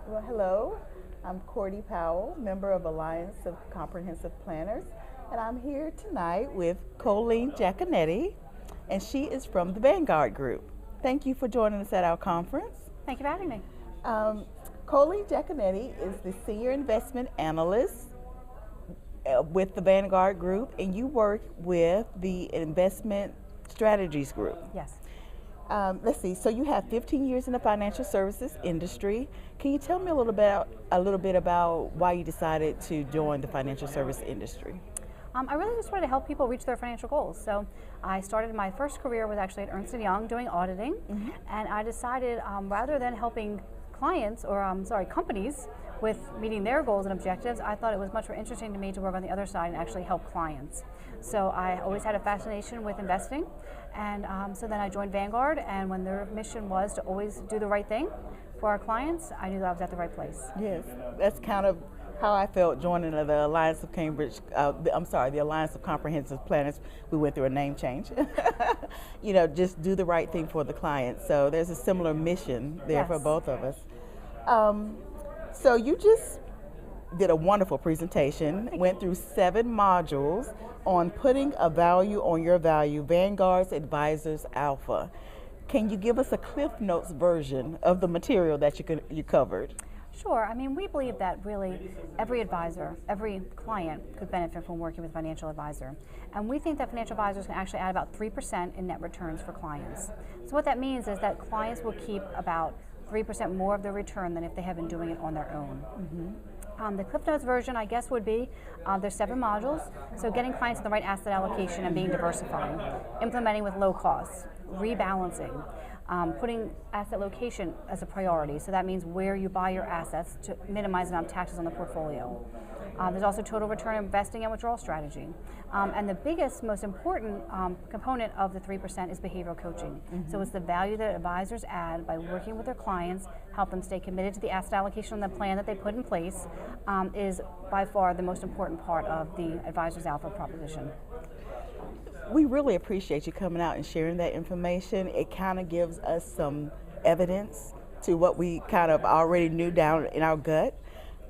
Well, hello. I'm Cordi Powell, member of Alliance of Comprehensive Planners, and I'm here tonight with Colleen Jaconetti, and she is from the Vanguard Group. Thank you for joining us at our conference. Thank you for having me. Um, Colleen Jaconetti is the Senior Investment Analyst with the Vanguard Group, and you work with the Investment Strategies Group. Yes. Let's see. So you have 15 years in the financial services industry. Can you tell me a little bit about why you decided to join the financial service industry? I really just wanted to help people reach their financial goals. So I started my first career was actually at Ernst & Young doing auditing, and I decided rather than helping clients or companies with meeting their goals and objectives, I thought it was much more interesting to me to work on the other side and actually help clients. So I always had a fascination with investing, and so then I joined Vanguard, and when their mission was to always do the right thing for our clients, I knew that I was at the right place. Yes, that's kind of how I felt joining the Alliance of the Alliance of Comprehensive Planners. We went through a name change. Just do the right thing for the client. So there's a similar mission there for both of us. So you just did a wonderful presentation, went through 7 modules on putting a value on your value, Vanguard's Advisors Alpha. Can you give us a Cliff Notes version of the material that you covered? Sure. I mean, we believe that really every advisor, every client could benefit from working with a financial advisor. And we think that financial advisors can actually add about 3% in net returns for clients. So what that means is that clients will keep about 3% more of their return than if they have been doing it on their own. The Cliff Notes version, I guess, would be there's 7 modules. So getting clients in the right asset allocation and being diversifying, implementing with low costs, rebalancing, putting asset location as a priority. So that means where you buy your assets to minimize the amount of taxes on the portfolio. There's also total return investing and withdrawal strategy. And the biggest, most important component of the 3% is behavioral coaching. So it's the value that advisors add by working with their clients, help them stay committed to the asset allocation and the plan that they put in place, is by far the most important part of the Advisors Alpha proposition. We really appreciate you coming out and sharing that information. It kind of gives us some evidence to what we kind of already knew down in our gut.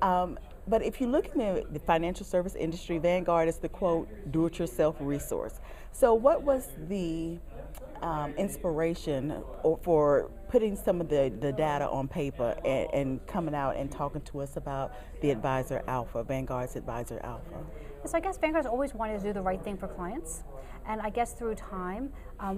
But if you look in the financial service industry, Vanguard is the quote, do-it-yourself resource. So what was the inspiration for putting some of the data on paper and coming out and talking to us about the Advisor Alpha, Vanguard's Advisor Alpha? So I guess Vanguard's always wanted to do the right thing for clients. And I guess through time,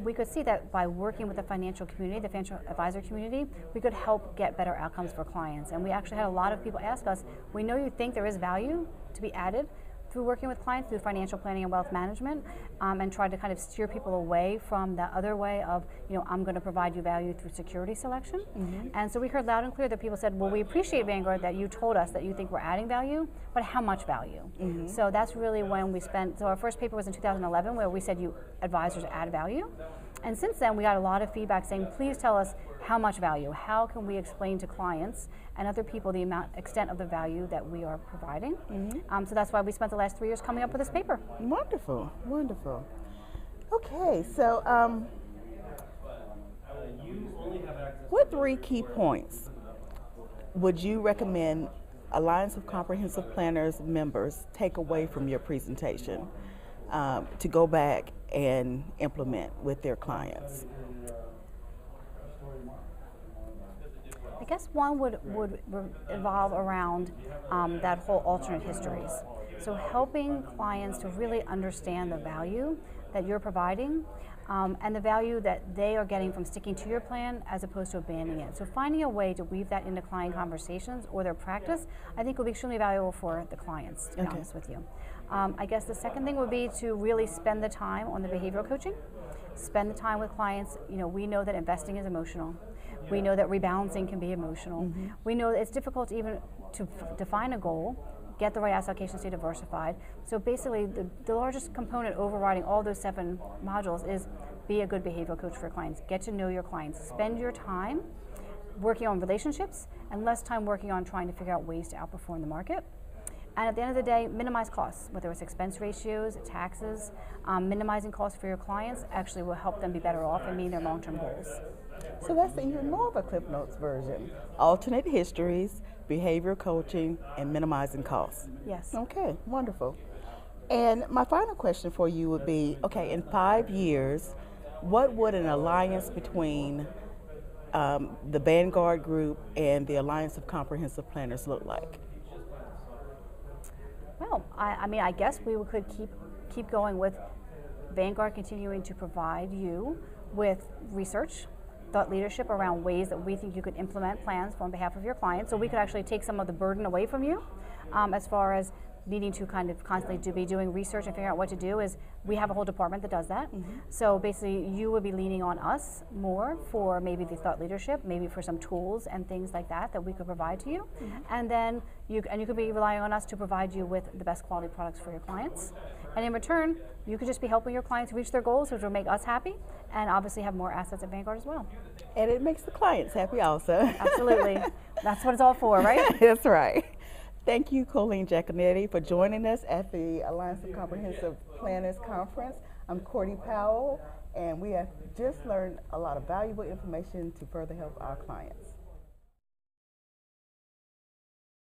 we could see that by working with the financial community, the financial advisor community, we could help get better outcomes for clients. And we actually had a lot of people ask us, we know you think there is value to be added through working with clients through financial planning and wealth management, and tried to kind of steer people away from that other way of, I'm going to provide you value through security selection. And so we heard loud and clear that people said, well, we appreciate Vanguard that you told us that you think we're adding value, but how much value? So that's really when we so our first paper was in 2011 where we said you advisors add value. And since then, we got a lot of feedback saying, please tell us how much value. How can we explain to clients and other people the extent of the value that we are providing? So that's why we spent the last 3 years coming up with this paper. Wonderful, wonderful. Okay, so what 3 key points would you recommend Alliance of Comprehensive Planners members take away from your presentation to go back and implement with their clients? I guess one would evolve around that whole alternate histories. So helping clients to really understand the value that you're providing and the value that they are getting from sticking to your plan as opposed to abandoning it. So finding a way to weave that into client conversations or their practice, I think will be extremely valuable for the clients, to be honest with you. I guess the second thing would be to really spend the time on the behavioral coaching. Spend the time with clients. We know that investing is emotional. We know that rebalancing can be emotional. We know that it's difficult even to define a goal, get the right asset allocation, stay diversified. So basically, the largest component overriding all those 7 modules is be a good behavioral coach for your clients. Get to know your clients. Spend your time working on relationships and less time working on trying to figure out ways to outperform the market. And at the end of the day, minimize costs, whether it's expense ratios, taxes. Minimizing costs for your clients actually will help them be better off and meet their long-term goals. So that's even more of a Cliff Notes version. Alternate histories, behavioral coaching, and minimizing costs. Yes. Okay, wonderful. And my final question for you would be, okay, in 5 years, what would an alliance between the Vanguard group and the Alliance of Comprehensive Planners look like? Well, I mean, I guess we could keep going with Vanguard continuing to provide you with research, thought leadership around ways that we think you could implement plans on behalf of your clients. So we could actually take some of the burden away from you as far as needing to kind of constantly be doing research and figuring out what to do. Is we have a whole department that does that. So basically you would be leaning on us more for maybe the thought leadership, maybe for some tools and things like that we could provide to you. And then you could be relying on us to provide you with the best quality products for your clients. And in return, you could just be helping your clients reach their goals, which will make us happy, and obviously have more assets at Vanguard as well. And it makes the clients happy also. Absolutely. That's what it's all for, right? That's right. Thank you, Colleen Jaconetti, for joining us at the Alliance of Comprehensive Planners Conference. I'm Cordi Powell, and we have just learned a lot of valuable information to further help our clients.